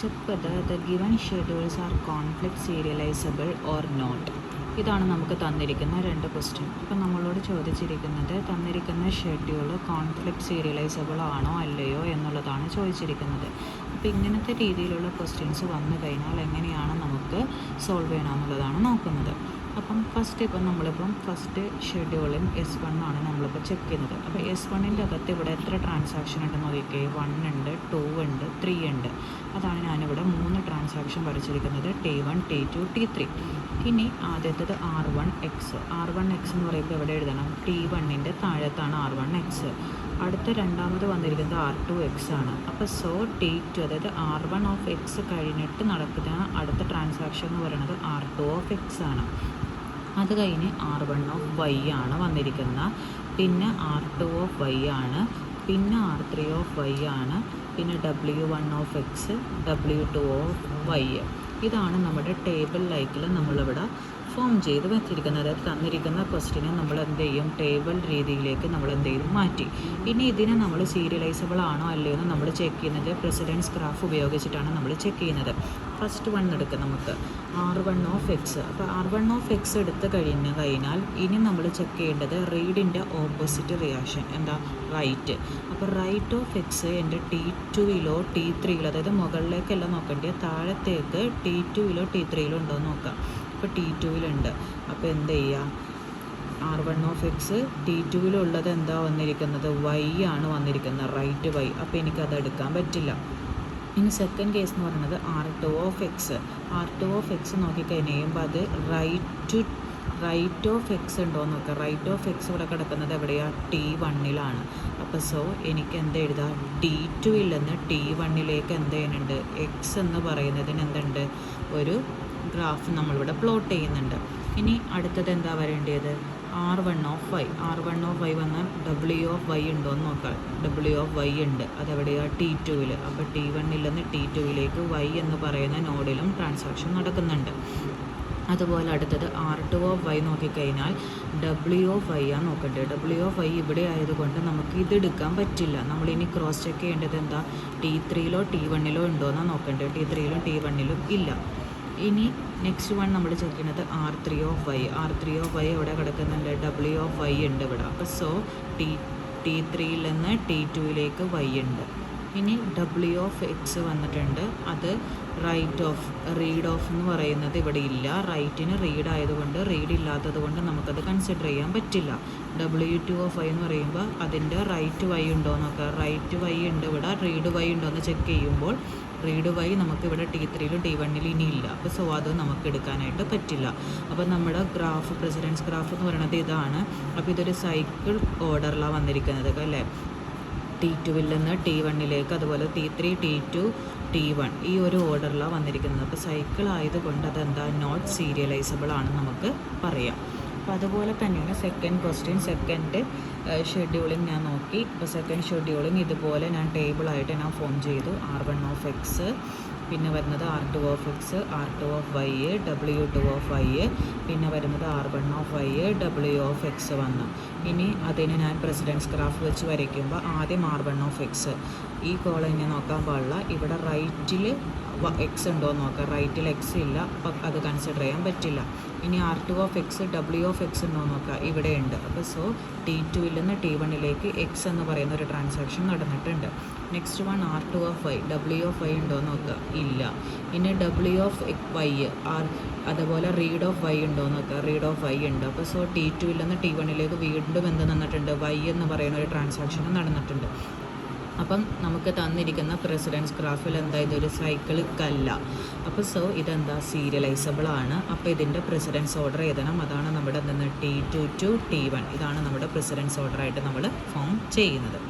Check whether the given schedules are conflict serializable or not. ഇതാണ് നമുക്ക് തന്നിരിക്കുന്ന രണ്ട് ക്വസ്റ്റ്യൻ. ഇപ്പം നമ്മളോട് ചോദിച്ചിരിക്കുന്നത് തന്നിരിക്കുന്ന ഷെഡ്യൂൾ കോൺഫ്ലിക്റ്റ് സീരിയലൈസബിൾ ആണോ അല്ലയോ എന്നുള്ളതാണ് ചോദിച്ചിരിക്കുന്നത്. അപ്പോൾ ഇങ്ങനത്തെ രീതിയിലുള്ള ക്വസ്റ്റ്യൻസ് വന്നു കഴിഞ്ഞാൽ എങ്ങനെയാണ് നമുക്ക് സോൾവ് ചെയ്യണമെന്നുള്ളതാണ് നോക്കുന്നത്. അപ്പം ഫസ്റ്റ് ഷെഡ്യൂളിൽ S1 ആണ് നമ്മളിപ്പോൾ ചെക്ക് ചെയ്യുന്നത്. അപ്പോൾ S1ൻ്റെ അകത്ത് ഇവിടെ എത്ര ട്രാൻസാക്ഷൻ ഉണ്ടെന്ന് നോക്കിക്കേ. 1 ഉണ്ട്, 2 ഉണ്ട്, 3 ഉണ്ട്. അതാണ് ഞാനിവിടെ 3 ട്രാൻസാക്ഷൻ വരച്ചിരിക്കുന്നത്, T1, T2, T3. ഇനി ആദ്യത്തേത് R1X എന്ന് പറയുമ്പോൾ എവിടെ എഴുതണം? T1ൻ്റെ താഴത്താണ് R1X. അടുത്ത രണ്ടാമത് വന്നിരിക്കുന്നത് R2X ആണ്. അപ്പോൾ T2 അതായത് R1 കഴിഞ്ഞിട്ട് നടക്കുന്ന അടുത്ത ട്രാൻസാക്ഷൻ എന്ന് പറയുന്നത് R2 ആണ്. അത് കഴിഞ്ഞ് R1 ആണ് വന്നിരിക്കുന്ന, പിന്നെ R2 ആണ്, പിന്നെ R3 ആണ്, പിന്നെ W1 W2 ഇതാണ് നമ്മുടെ ടേബിൾ ലൈക്കിൽ നമ്മളിവിടെ ഫോം ചെയ്ത് വെച്ചിരിക്കുന്നത്. അതായത് തന്നിരിക്കുന്ന ക്വസ്റ്റിനെ നമ്മൾ എന്ത് ചെയ്യും? ടേബിൾ രീതിയിലേക്ക് നമ്മൾ എന്ത് ചെയ്യും? മാറ്റി. ഇനി ഇതിനെ നമ്മൾ സീരിയലൈസബിൾ ആണോ അല്ലയോ എന്ന് നമ്മൾ ചെക്ക് ചെയ്യുന്നത് പ്രസിഡൻസ് ഗ്രാഫ് ഉപയോഗിച്ചിട്ടാണ് നമ്മൾ ചെക്ക് ചെയ്യുന്നത്. ഫസ്റ്റ് വൺ എടുക്കുക നമുക്ക്, R1 അപ്പോൾ R1 എടുത്ത് കഴിഞ്ഞാൽ ഇനി നമ്മൾ ചെക്ക് ചെയ്യേണ്ടത് റീഡിൻ്റെ ഓപ്പോസിറ്റ് റിയാക്ഷൻ എന്താ? റൈറ്റ്. അപ്പോൾ റൈറ്റ് ഓഫ് എക്സ് എൻ്റെ T2 T3 അതായത് മുകളിലേക്കല്ല നോക്കേണ്ടത്, താഴത്തേക്ക് T2 T3 ഉണ്ടോ എന്ന് നോക്കാം. ഇപ്പോൾ T2 അപ്പോൾ എന്ത് ചെയ്യുക? R1 T2 എന്താ വന്നിരിക്കുന്നത്? Y ആണ് വന്നിരിക്കുന്നത്, റൈറ്റ് Y. അപ്പോൾ എനിക്കത് എടുക്കാൻ പറ്റില്ല. ഇനി സെക്കൻഡ് കേസ് എന്ന് പറയുന്നത് R2 നോക്കിക്കഴിഞ്ഞുമ്പോൾ അത് റൈറ്റ് ഓഫ് എക്സ് ഉണ്ടോ എന്ന് നോക്കാം. റൈറ്റ് ഓഫ് എക്സ് ഇവിടെ കിടക്കുന്നത് എവിടെയാണ്? T1 അപ്പോൾ എനിക്ക് എന്ത് എഴുതാം? T2 T1 എന്ത് ചെയ്യുന്നുണ്ട്? എക്സ് എന്ന് പറയുന്നതിന് എന്തുണ്ട്? ഒരു ഗ്രാഫ് നമ്മളിവിടെ പ്ലോട്ട് ചെയ്യുന്നുണ്ട്. ഇനി അടുത്തത് എന്താ വരേണ്ടത്? R1 വന്നാൽ W ഉണ്ടോ എന്ന് നോക്കാം. W ഉണ്ട്, അതെവിടെയാണ്? T2. അപ്പോൾ T1 T2 Y എന്ന് പറയുന്ന നോഡിലും ട്രാൻസാക്ഷൻ നടക്കുന്നുണ്ട്. അതുപോലെ അടുത്തത് R2 നോക്കിക്കഴിഞ്ഞാൽ W ആണ് നോക്കേണ്ടത്. W ഇവിടെ ആയതുകൊണ്ട് നമുക്ക് ഇത് എടുക്കാൻ പറ്റില്ല. നമ്മളിനി ക്രോസ് ചെക്ക് ചെയ്യേണ്ടത് എന്താ? T3 T1 ഉണ്ടോ എന്നാണ് നോക്കേണ്ടത്. T3 T1 ഇല്ല. ഇനി നെക്സ്റ്റ് വൺ നമ്മൾ ചെക്ക് ചെയ്യുന്നത് R3 എവിടെ കിടക്കുന്നുണ്ട്? W ഉണ്ട് ഇവിടെ. അപ്പോൾ T3 T2 Y ഉണ്ട്. ഇനി W വന്നിട്ടുണ്ട്, അത് റീഡ് ഓഫ് എന്ന് പറയുന്നത് ഇവിടെ ഇല്ല. റൈറ്റിന് റീഡ് ആയതുകൊണ്ട്, റീഡ് ഇല്ലാത്തത് കൊണ്ട് നമുക്കത് കൺസിഡർ ചെയ്യാൻ പറ്റില്ല. W2 എന്ന് പറയുമ്പോൾ അതിൻ്റെ റൈറ്റ് Y ഉണ്ടോ എന്ന് നോക്കുക. റൈറ്റ് Y ഉണ്ട് ഇവിടെ, റീഡ് Y ഉണ്ടോ എന്ന് ചെക്ക് ചെയ്യുമ്പോൾ റീഡ് Y നമുക്കിവിടെ T3 T1 ഇനി ഇല്ല. അപ്പോൾ അത് നമുക്ക് എടുക്കാനായിട്ട് പറ്റില്ല. അപ്പോൾ നമ്മുടെ പ്രസിഡൻസ് ഗ്രാഫ് എന്ന് പറയുന്നത് ഇതാണ്. അപ്പോൾ ഇതൊരു സൈക്കിൾ ഓർഡറിലാണ് വന്നിരിക്കുന്നത് അല്ലേ? T2 T1 അതുപോലെ T3 T2 T1 ഈ ഒരു ഓർഡറിലാണ് വന്നിരിക്കുന്നത്. അപ്പോൾ സൈക്കിൾ ആയതുകൊണ്ട് അതെന്താ? നോട്ട് സീരിയലൈസബിൾ ആണെന്ന് നമുക്ക് പറയാം. അപ്പോൾ അതുപോലെ തന്നെയാണ് സെക്കൻഡ് ഷെഡ്യൂളിങ് ഞാൻ നോക്കി. ഇപ്പോൾ സെക്കൻഡ് ഷെഡ്യൂളിങ് ഇതുപോലെ ഞാൻ ടേബിളായിട്ട് ഫോം ചെയ്തു. R1 പിന്നെ വരുന്നത് R2 R2 W2 പിന്നെ വരുന്നത് R1 W വന്നു. ഇനി അതിന് ഞാൻ പ്രസിഡൻസ് ഗ്രാഫ് വെച്ച് വരയ്ക്കുമ്പോൾ ആദ്യം R1 ഈ കോളം ഞാൻ നോക്കാൻ പാടില്ല. ഇവിടെ റൈറ്റിൽ എക്സ് ഉണ്ടോ എന്ന് നോക്കാം. റൈറ്റിൽ എക്സ് ഇല്ല, അപ്പം അത് കൺസിഡർ ചെയ്യാൻ പറ്റില്ല. ഇനി R2 W ഉണ്ടോ എന്ന് നോക്കാം. ഇവിടെ ഉണ്ട്. അപ്പോൾ T2 T1 എക്സ് എന്ന് പറയുന്ന ഒരു ട്രാൻസാക്ഷൻ നടന്നിട്ടുണ്ട്. നെക്സ്റ്റ് വൺ R2 W ഉണ്ടോ എന്ന് നോക്കുക. ഇല്ല. ഇനി W അതുപോലെ റീഡ് ഓഫ് Y ഉണ്ടോ എന്ന് നോക്കുക. റീഡ് ഓഫ് Y ഉണ്ട്. അപ്പോൾ T2 T1 വീണ്ടും എന്ത് നിന്നിട്ടുണ്ട്? Y എന്ന് പറയുന്ന ഒരു ട്രാൻസാക്ഷൻ നടന്നിട്ടുണ്ട്. അപ്പം നമുക്ക് തന്നിരിക്കുന്ന പ്രസിഡൻസ് ഗ്രാഫിൽ എന്താ? ഇതൊരു സൈക്കിളിക്കല്ല. അപ്പോൾ ഇതെന്താ? സീരിയലൈസബിൾ ആണ്. അപ്പോൾ ഇതിൻ്റെ പ്രസിഡൻസ് ഓർഡർ എഴുതണം. അതാണ് നമ്മുടെ T2 T1. ഇതാണ് നമ്മുടെ പ്രസിഡൻസ് ഓർഡറായിട്ട് നമ്മൾ ഫോം ചെയ്യുന്നത്.